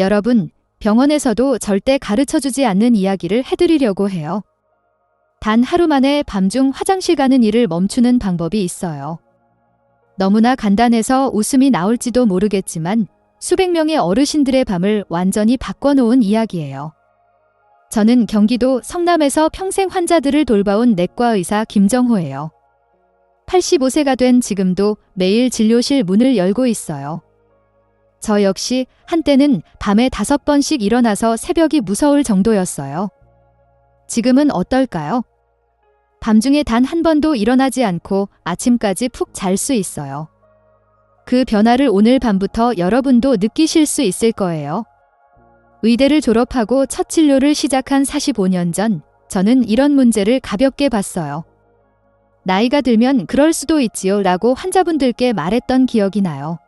여러분, 병원에서도 절대 가르쳐주지 않는 이야기를 해드리려고 해요. 단 하루 만에 밤중 화장실 가는 일을 멈추는 방법이 있어요. 너무나 간단해서 웃음이 나올지도 모르겠지만 수백 명의 어르신들의 밤을 완전히 바꿔놓은 이야기예요. 저는 경기도 성남에서 평생 환자들을 돌봐온 내과 의사 김정호예요. 85세가 된 지금도 매일 진료실 문을 열고 있어요. 저 역시 한때는 밤에 5번씩 일어나서 새벽이 무서울 정도였어요. 지금은 어떨까요? 밤중에 단 한 번도 일어나지 않고 아침까지 푹 잘 수 있어요. 그 변화를 오늘 밤부터 여러분도 느끼실 수 있을 거예요. 의대를 졸업하고 첫 진료를 시작한 45년 전, 저는 이런 문제를 가볍게 봤어요. 나이가 들면 그럴 수도 있지요 라고 환자분들께 말했던 기억이 나요.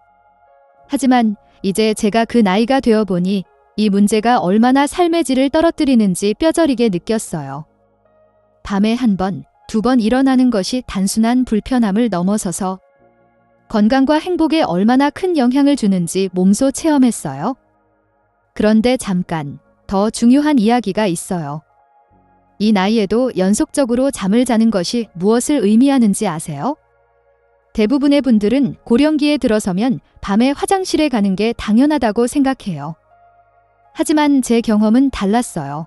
하지만 이제 제가 그 나이가 되어 보니 이 문제가 얼마나 삶의 질을 떨어뜨리는지 뼈저리게 느꼈어요. 밤에 한 번, 2번 일어나는 것이 단순한 불편함을 넘어서서 건강과 행복에 얼마나 큰 영향을 주는지 몸소 체험했어요. 그런데 잠깐, 더 중요한 이야기가 있어요. 이 나이에도 연속적으로 잠을 자는 것이 무엇을 의미하는지 아세요? 대부분의 분들은 고령기에 들어서면 밤에 화장실에 가는 게 당연하다고 생각해요. 하지만 제 경험은 달랐어요.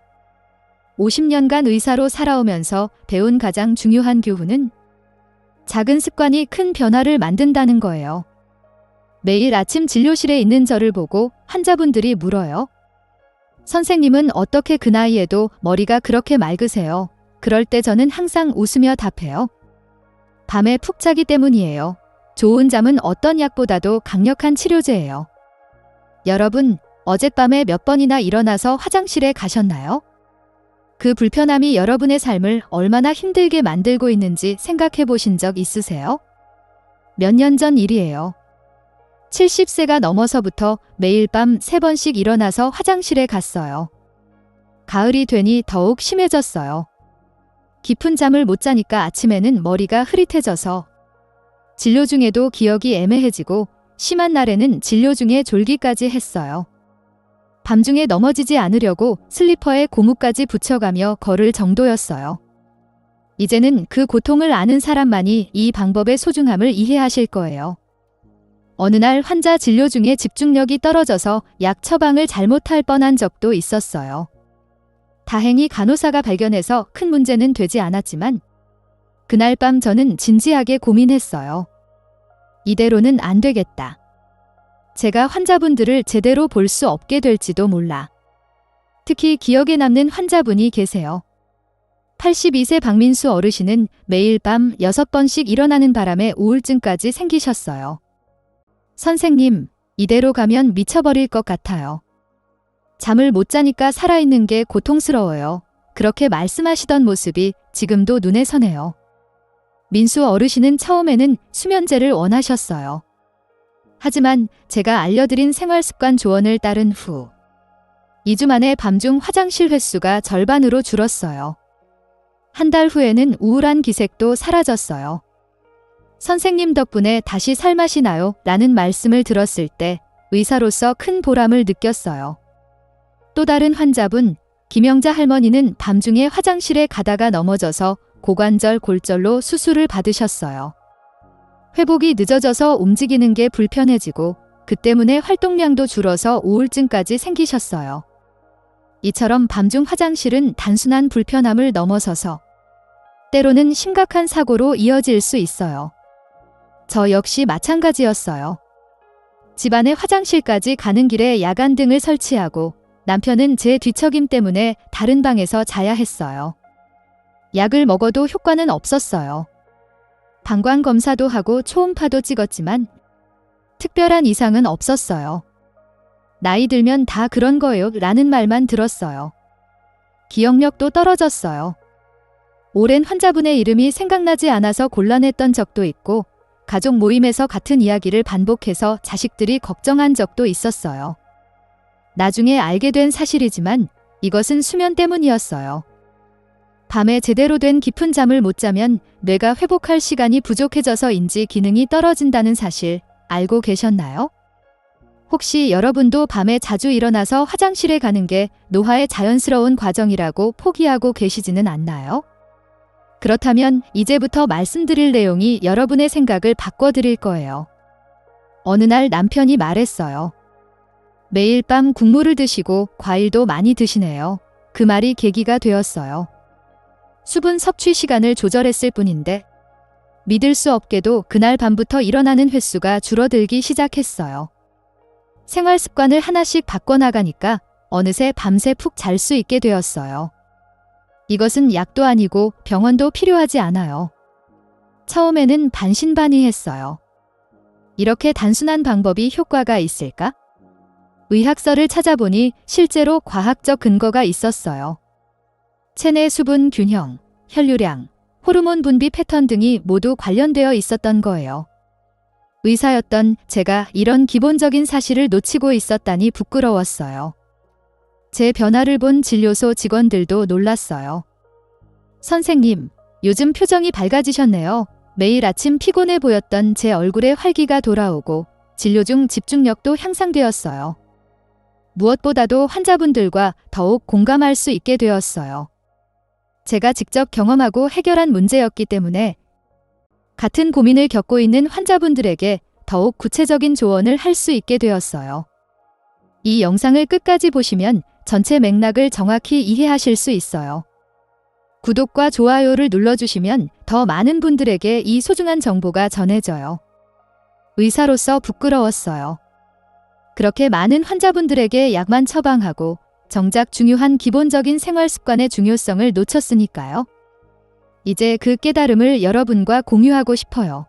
50년간 의사로 살아오면서 배운 가장 중요한 교훈은 작은 습관이 큰 변화를 만든다는 거예요. 매일 아침 진료실에 있는 저를 보고 환자분들이 물어요. 선생님은 어떻게 그 나이에도 머리가 그렇게 맑으세요? 그럴 때 저는 항상 웃으며 답해요. 밤에 푹 자기 때문이에요. 좋은 잠은 어떤 약보다도 강력한 치료제예요. 여러분, 어젯밤에 몇 번이나 일어나서 화장실에 가셨나요? 그 불편함이 여러분의 삶을 얼마나 힘들게 만들고 있는지 생각해 보신 적 있으세요? 몇 년 전 일이에요. 70세가 넘어서부터 매일 밤 3번씩 일어나서 화장실에 갔어요. 가을이 되니 더욱 심해졌어요. 깊은 잠을 못 자니까 아침에는 머리가 흐릿해져서 진료 중에도 기억이 애매해지고 심한 날에는 진료 중에 졸기까지 했어요. 밤중에 넘어지지 않으려고 슬리퍼에 고무까지 붙여가며 걸을 정도였어요. 이제는 그 고통을 아는 사람만이 이 방법의 소중함을 이해하실 거예요. 어느 날 환자 진료 중에 집중력이 떨어져서 약 처방을 잘못할 뻔한 적도 있었어요. 다행히 간호사가 발견해서 큰 문제는 되지 않았지만 그날 밤 저는 진지하게 고민했어요. 이대로는 안 되겠다. 제가 환자분들을 제대로 볼 수 없게 될지도 몰라. 특히 기억에 남는 환자분이 계세요. 82세 박민수 어르신은 매일 밤 6번씩 일어나는 바람에 우울증까지 생기셨어요. 선생님, 이대로 가면 미쳐버릴 것 같아요. 잠을 못 자니까 살아있는 게 고통스러워요. 그렇게 말씀하시던 모습이 지금도 눈에 선해요. 민수 어르신은 처음에는 수면제를 원하셨어요. 하지만 제가 알려드린 생활습관 조언을 따른 후 2주 만에 밤중 화장실 횟수가 절반으로 줄었어요. 한 달 후에는 우울한 기색도 사라졌어요. 선생님 덕분에 다시 살맛이 나요 라는 말씀을 들었을 때 의사로서 큰 보람을 느꼈어요. 또 다른 환자분, 김영자 할머니는 밤중에 화장실에 가다가 넘어져서 고관절 골절로 수술을 받으셨어요. 회복이 늦어져서 움직이는 게 불편해지고 그 때문에 활동량도 줄어서 우울증까지 생기셨어요. 이처럼 밤중 화장실은 단순한 불편함을 넘어서서 때로는 심각한 사고로 이어질 수 있어요. 저 역시 마찬가지였어요. 집안에 화장실까지 가는 길에 야간등을 설치하고 남편은 제 뒤척임 때문에 다른 방에서 자야 했어요. 약을 먹어도 효과는 없었어요. 방광 검사도 하고 초음파도 찍었지만 특별한 이상은 없었어요. 나이 들면 다 그런 거예요 라는 말만 들었어요. 기억력도 떨어졌어요. 오랜 환자분의 이름이 생각나지 않아서 곤란했던 적도 있고 가족 모임에서 같은 이야기를 반복해서 자식들이 걱정한 적도 있었어요. 나중에 알게 된 사실이지만 이것은 수면 때문이었어요. 밤에 제대로 된 깊은 잠을 못 자면 뇌가 회복할 시간이 부족해져서 인지 기능이 떨어진다는 사실 알고 계셨나요? 혹시 여러분도 밤에 자주 일어나서 화장실에 가는 게 노화의 자연스러운 과정이라고 포기하고 계시지는 않나요? 그렇다면 이제부터 말씀드릴 내용이 여러분의 생각을 바꿔드릴 거예요. 어느 날 남편이 말했어요. 매일 밤 국물을 드시고 과일도 많이 드시네요. 그 말이 계기가 되었어요. 수분 섭취 시간을 조절했을 뿐인데 믿을 수 없게도 그날 밤부터 일어나는 횟수가 줄어들기 시작했어요. 생활 습관을 하나씩 바꿔나가니까 어느새 밤새 푹 잘 수 있게 되었어요. 이것은 약도 아니고 병원도 필요하지 않아요. 처음에는 반신반의했어요. 이렇게 단순한 방법이 효과가 있을까? 의학서를 찾아보니 실제로 과학적 근거가 있었어요. 체내 수분 균형, 혈류량, 호르몬 분비 패턴 등이 모두 관련되어 있었던 거예요. 의사였던 제가 이런 기본적인 사실을 놓치고 있었다니 부끄러웠어요. 제 변화를 본 진료소 직원들도 놀랐어요. 선생님, 요즘 표정이 밝아지셨네요. 매일 아침 피곤해 보였던 제 얼굴에 활기가 돌아오고 진료 중 집중력도 향상되었어요. 무엇보다도 환자분들과 더욱 공감할 수 있게 되었어요. 제가 직접 경험하고 해결한 문제였기 때문에 같은 고민을 겪고 있는 환자분들에게 더욱 구체적인 조언을 할 수 있게 되었어요. 이 영상을 끝까지 보시면 전체 맥락을 정확히 이해하실 수 있어요. 구독과 좋아요를 눌러주시면 더 많은 분들에게 이 소중한 정보가 전해져요. 의사로서 부끄러웠어요. 그렇게 많은 환자분들에게 약만 처방하고 정작 중요한 기본적인 생활 습관의 중요성을 놓쳤으니까요. 이제 그 깨달음을 여러분과 공유하고 싶어요.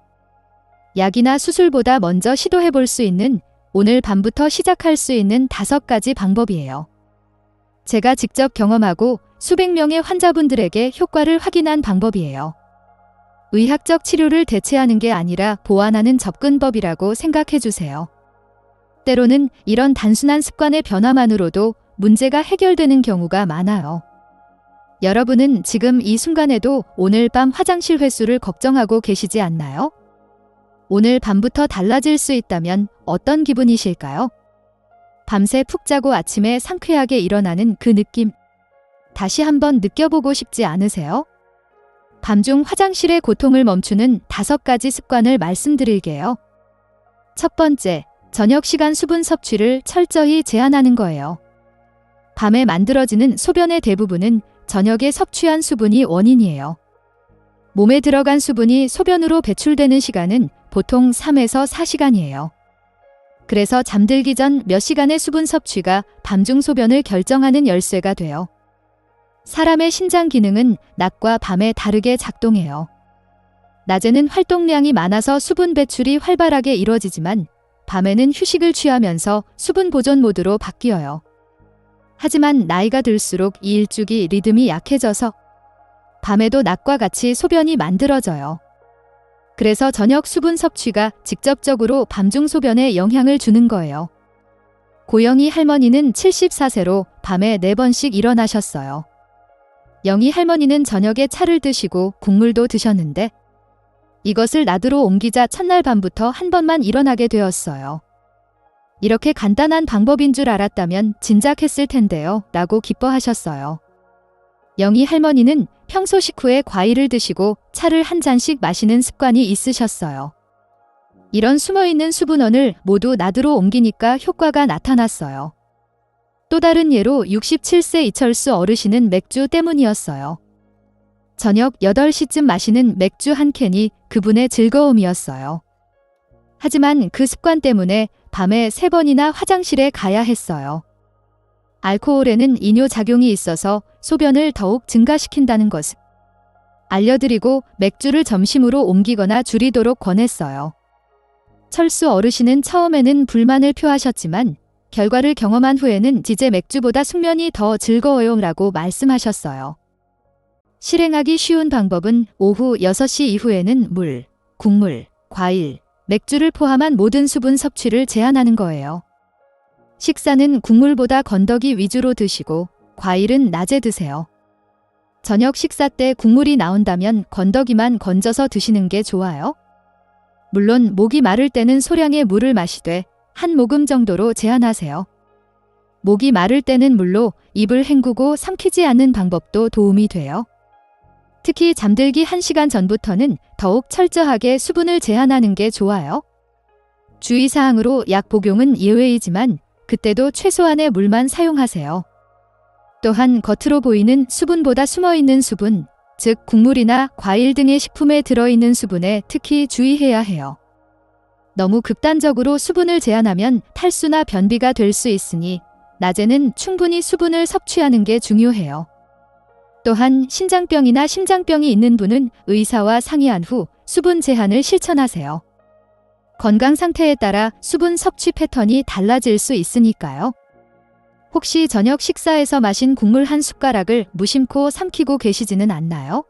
약이나 수술보다 먼저 시도해 볼 수 있는 오늘 밤부터 시작할 수 있는 5가지 방법이에요. 제가 직접 경험하고 수백 명의 환자분들에게 효과를 확인한 방법이에요. 의학적 치료를 대체하는 게 아니라 보완하는 접근법이라고 생각해 주세요. 때로는 이런 단순한 습관의 변화만으로도 문제가 해결되는 경우가 많아요. 여러분은 지금 이 순간에도 오늘 밤 화장실 횟수를 걱정하고 계시지 않나요? 오늘 밤부터 달라질 수 있다면 어떤 기분이실까요? 밤새 푹 자고 아침에 상쾌하게 일어나는 그 느낌. 다시 한번 느껴보고 싶지 않으세요? 밤중 화장실의 고통을 멈추는 5가지 습관을 말씀드릴게요. 첫 번째, 저녁 시간 수분 섭취를 철저히 제한하는 거예요. 밤에 만들어지는 소변의 대부분은 저녁에 섭취한 수분이 원인이에요. 몸에 들어간 수분이 소변으로 배출되는 시간은 보통 3에서 4시간이에요. 그래서 잠들기 전 몇 시간의 수분 섭취가 밤중 소변을 결정하는 열쇠가 돼요. 사람의 신장 기능은 낮과 밤에 다르게 작동해요. 낮에는 활동량이 많아서 수분 배출이 활발하게 이루어지지만 밤에는 휴식을 취하면서 수분 보존 모드로 바뀌어요. 하지만 나이가 들수록 이 일주기 리듬이 약해져서 밤에도 낮과 같이 소변이 만들어져요. 그래서 저녁 수분 섭취가 직접적으로 밤중 소변에 영향을 주는 거예요. 고영희 할머니는 74세로 밤에 4번씩 일어나셨어요. 영희 할머니는 저녁에 차를 드시고 국물도 드셨는데 이것을 낮으로 옮기자 첫날 밤부터 한 번만 일어나게 되었어요. 이렇게 간단한 방법인 줄 알았다면 진작했을 텐데요. 라고 기뻐하셨어요. 영희 할머니는 평소 식후에 과일을 드시고 차를 한 잔씩 마시는 습관이 있으셨어요. 이런 숨어있는 수분원을 모두 낮으로 옮기니까 효과가 나타났어요. 또 다른 예로 67세 이철수 어르신은 맥주 때문이었어요. 저녁 8시쯤 마시는 맥주 한 캔이 그분의 즐거움이었어요. 하지만 그 습관 때문에 밤에 3번이나 화장실에 가야 했어요. 알코올에는 이뇨작용이 있어서 소변을 더욱 증가시킨다는 것을 알려드리고 맥주를 점심으로 옮기거나 줄이도록 권했어요. 철수 어르신은 처음에는 불만을 표하셨지만 결과를 경험한 후에는 이제 맥주보다 숙면이 더 즐거워요 라고 말씀하셨어요. 실행하기 쉬운 방법은 오후 6시 이후에는 물, 국물, 과일, 맥주를 포함한 모든 수분 섭취를 제한하는 거예요. 식사는 국물보다 건더기 위주로 드시고 과일은 낮에 드세요. 저녁 식사 때 국물이 나온다면 건더기만 건져서 드시는 게 좋아요. 물론 목이 마를 때는 소량의 물을 마시되 한 모금 정도로 제한하세요. 목이 마를 때는 물로 입을 헹구고 삼키지 않는 방법도 도움이 돼요. 특히 잠들기 1시간 전부터는 더욱 철저하게 수분을 제한하는 게 좋아요. 주의사항으로 약 복용은 예외이지만 그때도 최소한의 물만 사용하세요. 또한 겉으로 보이는 수분보다 숨어있는 수분, 즉 국물이나 과일 등의 식품에 들어있는 수분에 특히 주의해야 해요. 너무 극단적으로 수분을 제한하면 탈수나 변비가 될 수 있으니 낮에는 충분히 수분을 섭취하는 게 중요해요. 또한 신장병이나 심장병이 있는 분은 의사와 상의한 후 수분 제한을 실천하세요. 건강 상태에 따라 수분 섭취 패턴이 달라질 수 있으니까요. 혹시 저녁 식사에서 마신 국물 한 숟가락을 무심코 삼키고 계시지는 않나요?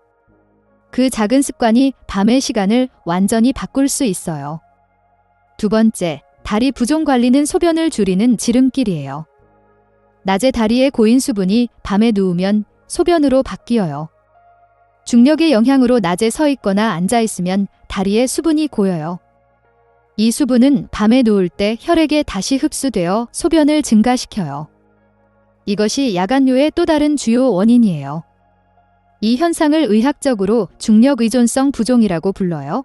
그 작은 습관이 밤의 시간을 완전히 바꿀 수 있어요. 두 번째, 다리 부종 관리는 소변을 줄이는 지름길이에요. 낮에 다리에 고인 수분이 밤에 누우면 소변으로 바뀌어요. 중력의 영향으로 낮에 서 있거나 앉아 있으면 다리에 수분이 고여요. 이 수분은 밤에 누울 때 혈액에 다시 흡수되어 소변을 증가시켜요. 이것이 야간뇨의 또 다른 주요 원인이에요. 이 현상을 의학적으로 중력 의존성 부종이라고 불러요.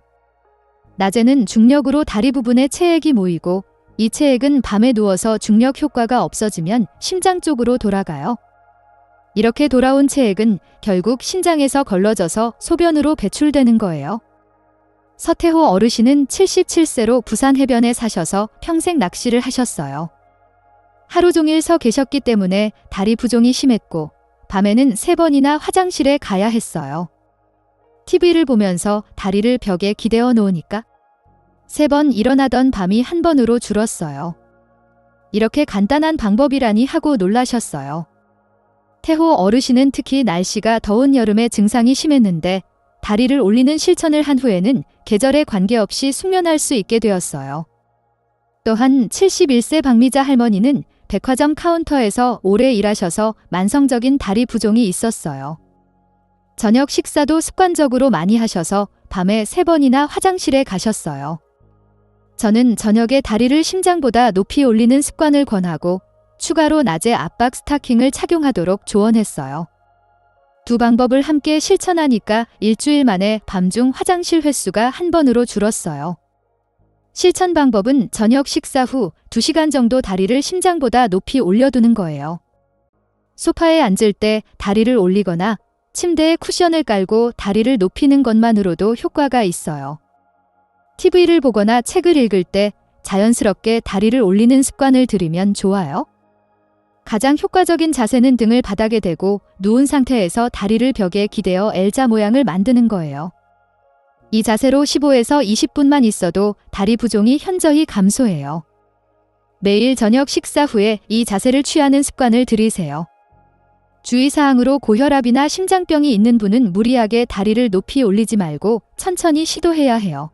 낮에는 중력으로 다리 부분에 체액이 모이고 이 체액은 밤에 누워서 중력 효과가 없어지면 심장 쪽으로 돌아가요. 이렇게 돌아온 체액은 결국 신장에서 걸러져서 소변으로 배출되는 거예요. 서태호 어르신은 77세로 부산 해변에 사셔서 평생 낚시를 하셨어요. 하루 종일 서 계셨기 때문에 다리 부종이 심했고 밤에는 3번이나 화장실에 가야 했어요. TV를 보면서 다리를 벽에 기대어 놓으니까 3번 일어나던 밤이 1번으로 줄었어요. 이렇게 간단한 방법이라니 하고 놀라셨어요. 태호 어르신은 특히 날씨가 더운 여름에 증상이 심했는데 다리를 올리는 실천을 한 후에는 계절에 관계없이 숙면할 수 있게 되었어요. 또한 71세 박미자 할머니는 백화점 카운터에서 오래 일하셔서 만성적인 다리 부종이 있었어요. 저녁 식사도 습관적으로 많이 하셔서 밤에 3번이나 화장실에 가셨어요. 저는 저녁에 다리를 심장보다 높이 올리는 습관을 권하고 추가로 낮에 압박 스타킹을 착용하도록 조언했어요. 두 방법을 함께 실천하니까 일주일 만에 밤중 화장실 횟수가 1번으로 줄었어요. 실천 방법은 저녁 식사 후 2시간 정도 다리를 심장보다 높이 올려두는 거예요. 소파에 앉을 때 다리를 올리거나 침대에 쿠션을 깔고 다리를 높이는 것만으로도 효과가 있어요. TV를 보거나 책을 읽을 때 자연스럽게 다리를 올리는 습관을 들이면 좋아요. 가장 효과적인 자세는 등을 바닥에 대고 누운 상태에서 다리를 벽에 기대어 L자 모양을 만드는 거예요. 이 자세로 15에서 20분만 있어도 다리 부종이 현저히 감소해요. 매일 저녁 식사 후에 이 자세를 취하는 습관을 들이세요. 주의사항으로 고혈압이나 심장병이 있는 분은 무리하게 다리를 높이 올리지 말고 천천히 시도해야 해요.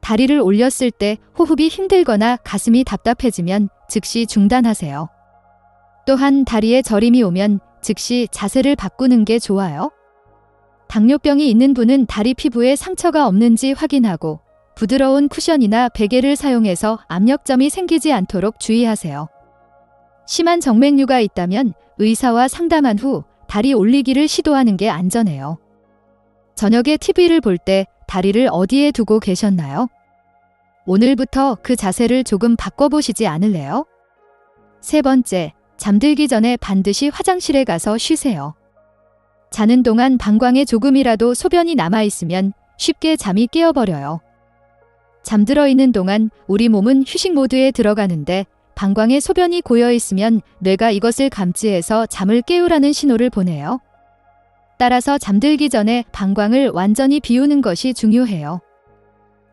다리를 올렸을 때 호흡이 힘들거나 가슴이 답답해지면 즉시 중단하세요. 또한 다리에 저림이 오면 즉시 자세를 바꾸는 게 좋아요. 당뇨병이 있는 분은 다리 피부에 상처가 없는지 확인하고 부드러운 쿠션이나 베개를 사용해서 압력점이 생기지 않도록 주의하세요. 심한 정맥류가 있다면 의사와 상담한 후 다리 올리기를 시도하는 게 안전해요. 저녁에 TV를 볼 때 다리를 어디에 두고 계셨나요? 오늘부터 그 자세를 조금 바꿔보시지 않을래요? 3번째, 잠들기 전에 반드시 화장실에 가서 쉬세요. 자는 동안 방광에 조금이라도 소변이 남아있으면 쉽게 잠이 깨어버려요. 잠들어 있는 동안 우리 몸은 휴식 모드에 들어가는데 방광에 소변이 고여있으면 뇌가 이것을 감지해서 잠을 깨우라는 신호를 보내요. 따라서 잠들기 전에 방광을 완전히 비우는 것이 중요해요.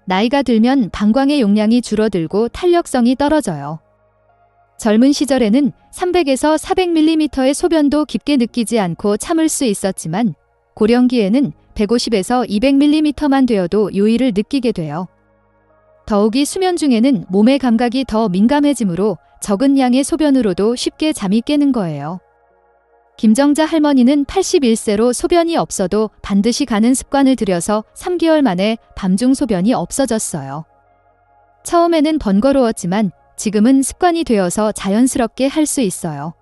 나이가 들면 방광의 용량이 줄어들고 탄력성이 떨어져요. 젊은 시절에는 300에서 400mm의 소변도 깊게 느끼지 않고 참을 수 있었지만 고령기에는 150에서 200mm만 되어도 요일을 느끼게 돼요. 더욱이 수면 중에는 몸의 감각이 더 민감해지므로 적은 양의 소변으로도 쉽게 잠이 깨는 거예요. 김정자 할머니는 81세로 소변이 없어도 반드시 가는 습관을 들여서 3개월 만에 밤중 소변이 없어졌어요. 처음에는 번거로웠지만 지금은 습관이 되어서 자연스럽게 할 수 있어요.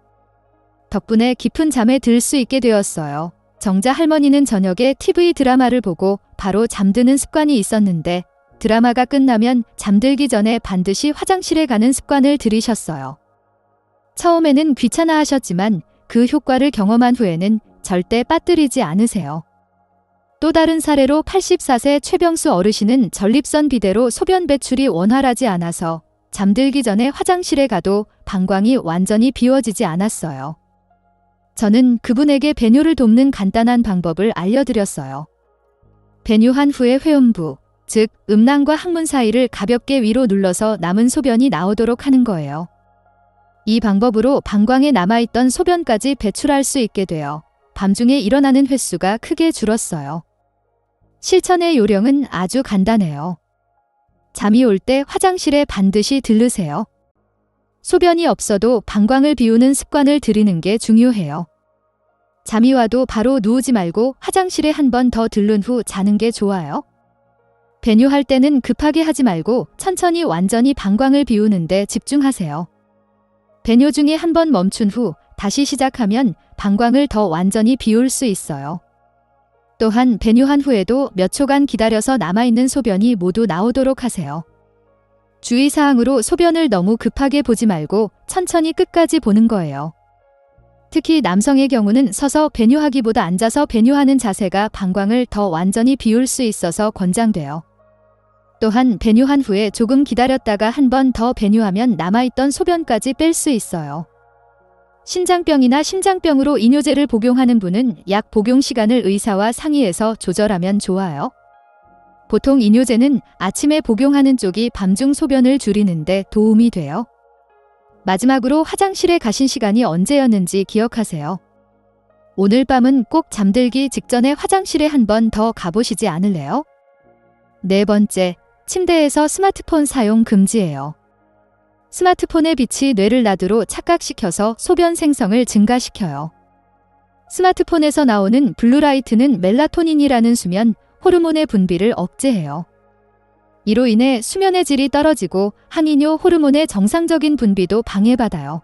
덕분에 깊은 잠에 들 수 있게 되었어요. 정자 할머니는 저녁에 TV 드라마를 보고 바로 잠드는 습관이 있었는데 드라마가 끝나면 잠들기 전에 반드시 화장실에 가는 습관을 들이셨어요. 처음에는 귀찮아 하셨지만 그 효과를 경험한 후에는 절대 빠뜨리지 않으세요. 또 다른 사례로 84세 최병수 어르신은 전립선 비대로 소변 배출이 원활하지 않아서 잠들기 전에 화장실에 가도 방광이 완전히 비워지지 않았어요. 저는 그분에게 배뇨를 돕는 간단한 방법을 알려드렸어요. 배뇨한 후에 회음부, 즉 음낭과 항문 사이를 가볍게 위로 눌러서 남은 소변이 나오도록 하는 거예요. 이 방법으로 방광에 남아있던 소변까지 배출할 수 있게 되어 밤중에 일어나는 횟수가 크게 줄었어요. 실천의 요령은 아주 간단해요. 잠이 올 때 화장실에 반드시 들르세요. 소변이 없어도 방광을 비우는 습관을 들이는 게 중요해요. 잠이 와도 바로 누우지 말고 화장실에 한 번 더 들른 후 자는 게 좋아요. 배뇨할 때는 급하게 하지 말고 천천히 완전히 방광을 비우는데 집중하세요. 배뇨 중에 한 번 멈춘 후 다시 시작하면 방광을 더 완전히 비울 수 있어요. 또한 배뇨한 후에도 몇 초간 기다려서 남아있는 소변이 모두 나오도록 하세요. 주의사항으로 소변을 너무 급하게 보지 말고 천천히 끝까지 보는 거예요. 특히 남성의 경우는 서서 배뇨하기보다 앉아서 배뇨하는 자세가 방광을 더 완전히 비울 수 있어서 권장돼요. 또한 배뇨한 후에 조금 기다렸다가 한 번 더 배뇨하면 남아있던 소변까지 뺄 수 있어요. 신장병이나 심장병으로 이뇨제를 복용하는 분은 약 복용 시간을 의사와 상의해서 조절하면 좋아요. 보통 이뇨제는 아침에 복용하는 쪽이 밤중 소변을 줄이는데 도움이 돼요. 마지막으로 화장실에 가신 시간이 언제였는지 기억하세요. 오늘 밤은 꼭 잠들기 직전에 화장실에 한 번 더 가보시지 않을래요? 네 번째, 침대에서 스마트폰 사용 금지예요. 스마트폰의 빛이 뇌를 나드로 착각시켜서 소변 생성을 증가시켜요. 스마트폰에서 나오는 블루라이트는 멜라토닌이라는 수면 호르몬의 분비를 억제해요. 이로 인해 수면의 질이 떨어지고 항이뇨 호르몬의 정상적인 분비도 방해받아요.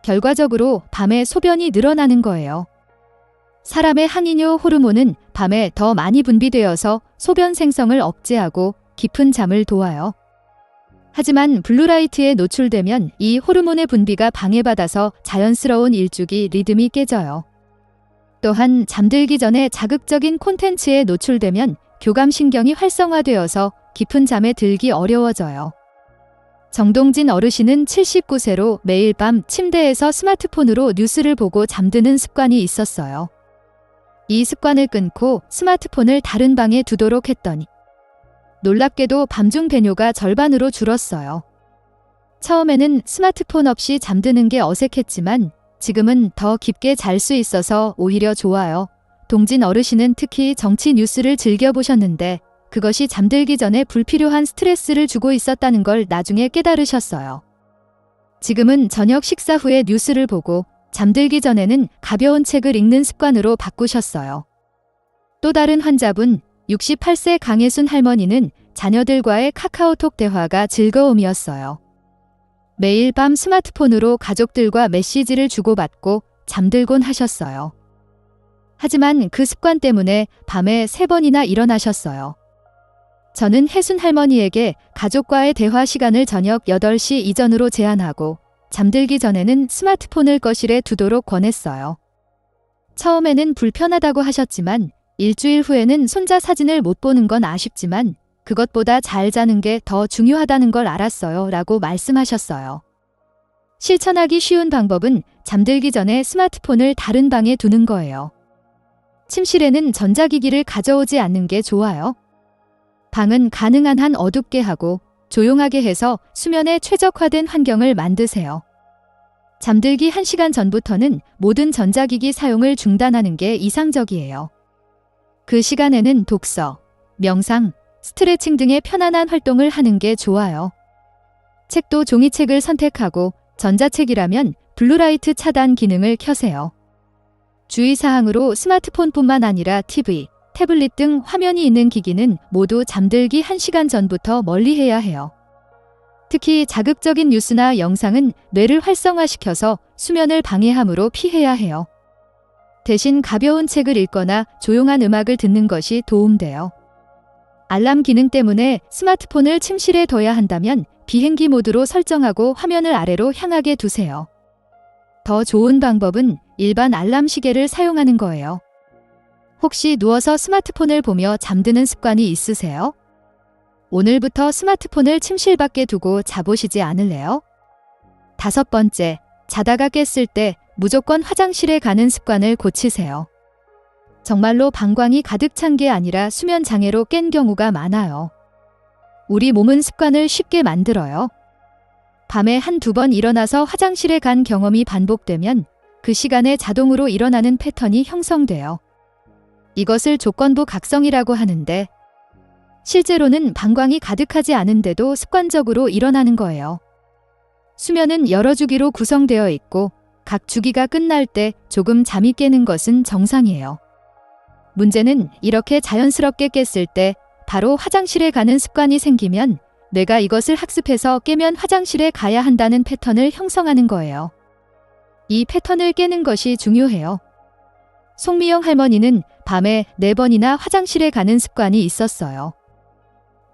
결과적으로 밤에 소변이 늘어나는 거예요. 사람의 항이뇨 호르몬은 밤에 더 많이 분비되어서 소변 생성을 억제하고 깊은 잠을 도와요. 하지만 블루라이트에 노출되면 이 호르몬의 분비가 방해받아서 자연스러운 일주기 리듬이 깨져요. 또한 잠들기 전에 자극적인 콘텐츠에 노출되면 교감신경이 활성화되어서 깊은 잠에 들기 어려워져요. 정동진 어르신은 79세로 매일 밤 침대에서 스마트폰으로 뉴스를 보고 잠드는 습관이 있었어요. 이 습관을 끊고 스마트폰을 다른 방에 두도록 했더니 놀랍게도 밤중 배뇨가 절반으로 줄었어요. 처음에는 스마트폰 없이 잠드는 게 어색했지만 지금은 더 깊게 잘 수 있어서 오히려 좋아요. 동진 어르신은 특히 정치 뉴스를 즐겨보셨는데 그것이 잠들기 전에 불필요한 스트레스를 주고 있었다는 걸 나중에 깨달으셨어요. 지금은 저녁 식사 후에 뉴스를 보고 잠들기 전에는 가벼운 책을 읽는 습관으로 바꾸셨어요. 또 다른 환자분 68세 강혜순 할머니는 자녀들과의 카카오톡 대화가 즐거움이었어요. 매일 밤 스마트폰으로 가족들과 메시지를 주고받고 잠들곤 하셨어요. 하지만 그 습관 때문에 밤에 3번이나 일어나셨어요. 저는 혜순 할머니에게 가족과의 대화 시간을 저녁 8시 이전으로 제한하고 잠들기 전에는 스마트폰을 거실에 두도록 권했어요. 처음에는 불편하다고 하셨지만 일주일 후에는 손자 사진을 못 보는 건 아쉽지만 그것보다 잘 자는 게 더 중요하다는 걸 알았어요 라고 말씀하셨어요. 실천하기 쉬운 방법은 잠들기 전에 스마트폰을 다른 방에 두는 거예요. 침실에는 전자기기를 가져오지 않는 게 좋아요. 방은 가능한 한 어둡게 하고 조용하게 해서 수면에 최적화된 환경을 만드세요. 잠들기 1시간 전부터는 모든 전자기기 사용을 중단하는 게 이상적이에요. 그 시간에는 독서, 명상, 스트레칭 등의 편안한 활동을 하는 게 좋아요. 책도 종이책을 선택하고 전자책이라면 블루라이트 차단 기능을 켜세요. 주의사항으로 스마트폰뿐만 아니라 TV, 태블릿 등 화면이 있는 기기는 모두 잠들기 1시간 전부터 멀리해야 해요. 특히 자극적인 뉴스나 영상은 뇌를 활성화시켜서 수면을 방해하므로 피해야 해요. 대신 가벼운 책을 읽거나 조용한 음악을 듣는 것이 도움돼요. 알람 기능 때문에 스마트폰을 침실에 둬야 한다면 비행기 모드로 설정하고 화면을 아래로 향하게 두세요. 더 좋은 방법은 일반 알람 시계를 사용하는 거예요. 혹시 누워서 스마트폰을 보며 잠드는 습관이 있으세요? 오늘부터 스마트폰을 침실 밖에 두고 자보시지 않을래요? 5번째, 자다가 깼을 때 무조건 화장실에 가는 습관을 고치세요. 정말로 방광이 가득 찬 게 아니라 수면 장애로 깬 경우가 많아요. 우리 몸은 습관을 쉽게 만들어요. 밤에 1~2번 일어나서 화장실에 간 경험이 반복되면 그 시간에 자동으로 일어나는 패턴이 형성돼요. 이것을 조건부 각성이라고 하는데 실제로는 방광이 가득하지 않은데도 습관적으로 일어나는 거예요. 수면은 여러 주기로 구성되어 있고 각 주기가 끝날 때 조금 잠이 깨는 것은 정상이에요. 문제는 이렇게 자연스럽게 깼을 때 바로 화장실에 가는 습관이 생기면 뇌가 이것을 학습해서 깨면 화장실에 가야 한다는 패턴을 형성하는 거예요. 이 패턴을 깨는 것이 중요해요. 송미영 할머니는 밤에 4번이나 화장실에 가는 습관이 있었어요.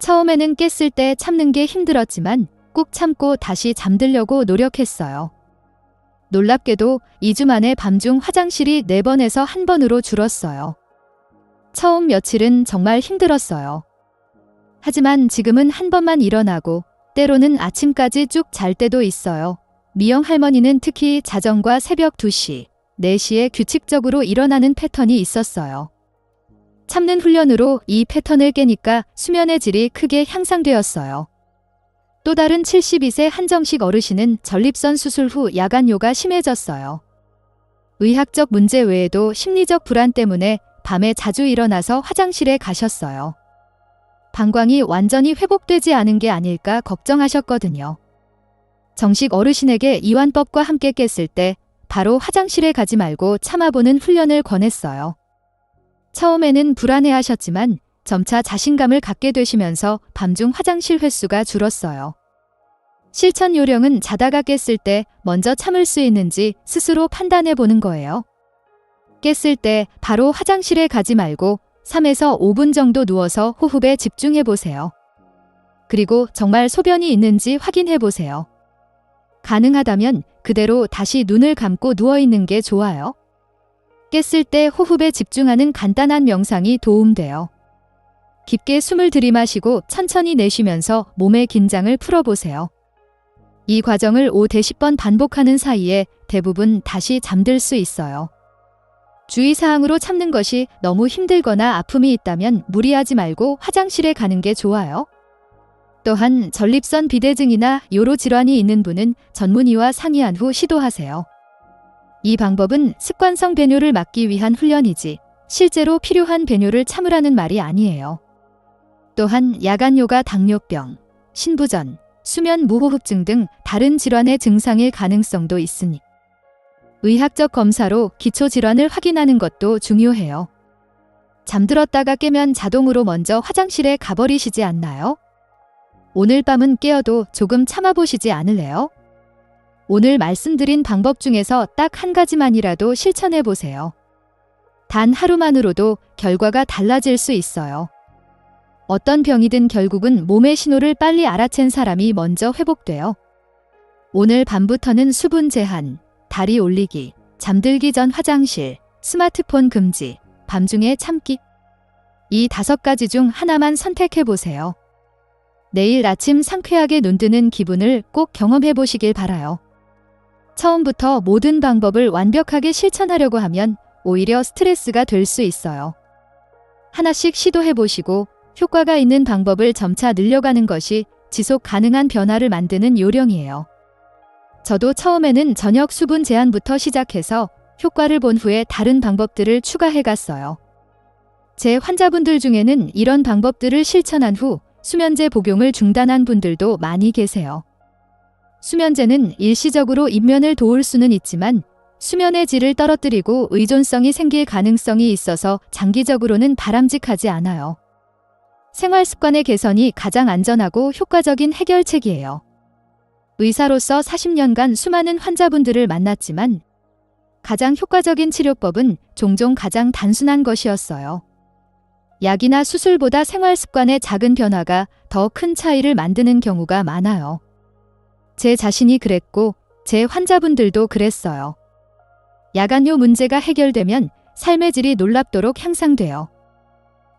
처음에는 깼을 때 참는 게 힘들었지만 꾹 참고 다시 잠들려고 노력했어요. 놀랍게도 2주 만에 밤중 화장실이 4번에서 1번으로 줄었어요. 처음 며칠은 정말 힘들었어요. 하지만 지금은 1번만 일어나고 때로는 아침까지 쭉 잘 때도 있어요. 미영 할머니는 특히 자정과 새벽 2시, 4시에 규칙적으로 일어나는 패턴이 있었어요. 참는 훈련으로 이 패턴을 깨니까 수면의 질이 크게 향상되었어요. 또 다른 72세 한정식 어르신은 전립선 수술 후 야간 요가 심해졌어요. 의학적 문제 외에도 심리적 불안 때문에 밤에 자주 일어나서 화장실에 가셨어요. 방광이 완전히 회복되지 않은 게 아닐까 걱정하셨거든요. 정식 어르신에게 이완법과 함께 깼을 때 바로 화장실에 가지 말고 참아보는 훈련을 권했어요. 처음에는 불안해하셨지만 점차 자신감을 갖게 되시면서 밤중 화장실 횟수가 줄었어요. 실천 요령은 자다가 깼을 때 먼저 참을 수 있는지 스스로 판단해 보는 거예요. 깼을 때 바로 화장실에 가지 말고 3에서 5분 정도 누워서 호흡에 집중해 보세요. 그리고 정말 소변이 있는지 확인해 보세요. 가능하다면 그대로 다시 눈을 감고 누워 있는 게 좋아요. 깼을 때 호흡에 집중하는 간단한 명상이 도움돼요. 깊게 숨을 들이마시고 천천히 내쉬면서 몸의 긴장을 풀어보세요. 이 과정을 5~10번 반복하는 사이에 대부분 다시 잠들 수 있어요. 주의사항으로 참는 것이 너무 힘들거나 아픔이 있다면 무리하지 말고 화장실에 가는 게 좋아요. 또한 전립선 비대증이나 요로 질환이 있는 분은 전문의와 상의한 후 시도하세요. 이 방법은 습관성 배뇨를 막기 위한 훈련이지 실제로 필요한 배뇨를 참으라는 말이 아니에요. 또한 야간 요가 당뇨병, 신부전, 수면 무호흡증 등 다른 질환의 증상일 가능성도 있으니 의학적 검사로 기초 질환을 확인하는 것도 중요해요. 잠들었다가 깨면 자동으로 먼저 화장실에 가버리시지 않나요? 오늘 밤은 깨어도 조금 참아보시지 않을래요? 오늘 말씀드린 방법 중에서 딱 한 가지만이라도 실천해 보세요. 단 하루만으로도 결과가 달라질 수 있어요. 어떤 병이든 결국은 몸의 신호를 빨리 알아챈 사람이 먼저 회복돼요. 오늘 밤부터는 수분 제한, 다리 올리기, 잠들기 전 화장실, 스마트폰 금지, 밤중에 참기. 이 5가지 중 하나만 선택해 보세요. 내일 아침 상쾌하게 눈뜨는 기분을 꼭 경험해 보시길 바라요. 처음부터 모든 방법을 완벽하게 실천하려고 하면 오히려 스트레스가 될 수 있어요. 하나씩 시도해 보시고 효과가 있는 방법을 점차 늘려가는 것이 지속 가능한 변화를 만드는 요령이에요. 저도 처음에는 저녁 수분 제한부터 시작해서 효과를 본 후에 다른 방법들을 추가해 갔어요. 제 환자분들 중에는 이런 방법들을 실천한 후 수면제 복용을 중단한 분들도 많이 계세요. 수면제는 일시적으로 입면을 도울 수는 있지만 수면의 질을 떨어뜨리고 의존성이 생길 가능성이 있어서 장기적으로는 바람직하지 않아요. 생활 습관의 개선이 가장 안전하고 효과적인 해결책이에요. 의사로서 40년간 수많은 환자분들을 만났지만 가장 효과적인 치료법은 종종 가장 단순한 것이었어요. 약이나 수술보다 생활 습관의 작은 변화가 더 큰 차이를 만드는 경우가 많아요. 제 자신이 그랬고 제 환자분들도 그랬어요. 야간요 문제가 해결되면 삶의 질이 놀랍도록 향상돼요.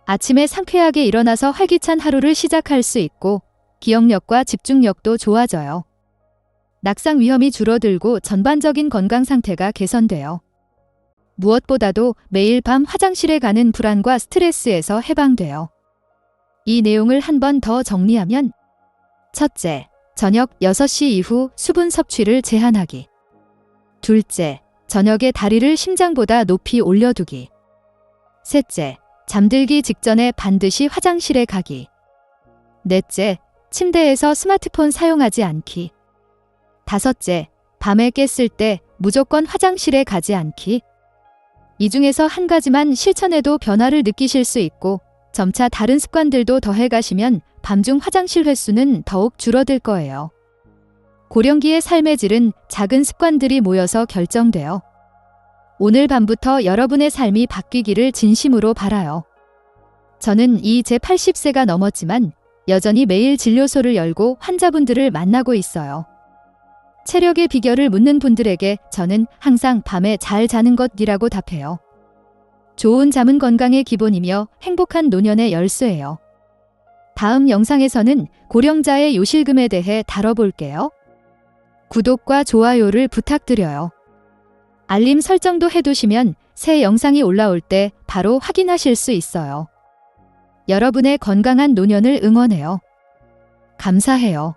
아침에 상쾌하게 일어나서 활기찬 하루를 시작할 수 있고 기억력과 집중력도 좋아져요. 낙상 위험이 줄어들고 전반적인 건강 상태가 개선돼요. 무엇보다도 매일 밤 화장실에 가는 불안과 스트레스에서 해방돼요. 이 내용을 한 번 더 정리하면 첫째, 저녁 6시 이후 수분 섭취를 제한하기. 둘째, 저녁에 다리를 심장보다 높이 올려두기. 셋째, 잠들기 직전에 반드시 화장실에 가기. 넷째, 침대에서 스마트폰 사용하지 않기. 다섯째, 밤에 깼을 때 무조건 화장실에 가지 않기. 이 중에서 한 가지만 실천해도 변화를 느끼실 수 있고 점차 다른 습관들도 더해 가시면 밤중 화장실 횟수는 더욱 줄어들 거예요. 고령기의 삶의 질은 작은 습관들이 모여서 결정돼요. 오늘 밤부터 여러분의 삶이 바뀌기를 진심으로 바라요. 저는 이제 80세가 넘었지만 여전히 매일 진료소를 열고 환자분들을 만나고 있어요. 체력의 비결을 묻는 분들에게 저는 항상 밤에 잘 자는 것이라고 답해요. 좋은 잠은 건강의 기본이며 행복한 노년의 열쇠예요. 다음 영상에서는 고령자의 요실금에 대해 다뤄볼게요. 구독과 좋아요를 부탁드려요. 알림 설정도 해두시면 새 영상이 올라올 때 바로 확인하실 수 있어요. 여러분의 건강한 노년을 응원해요. 감사해요.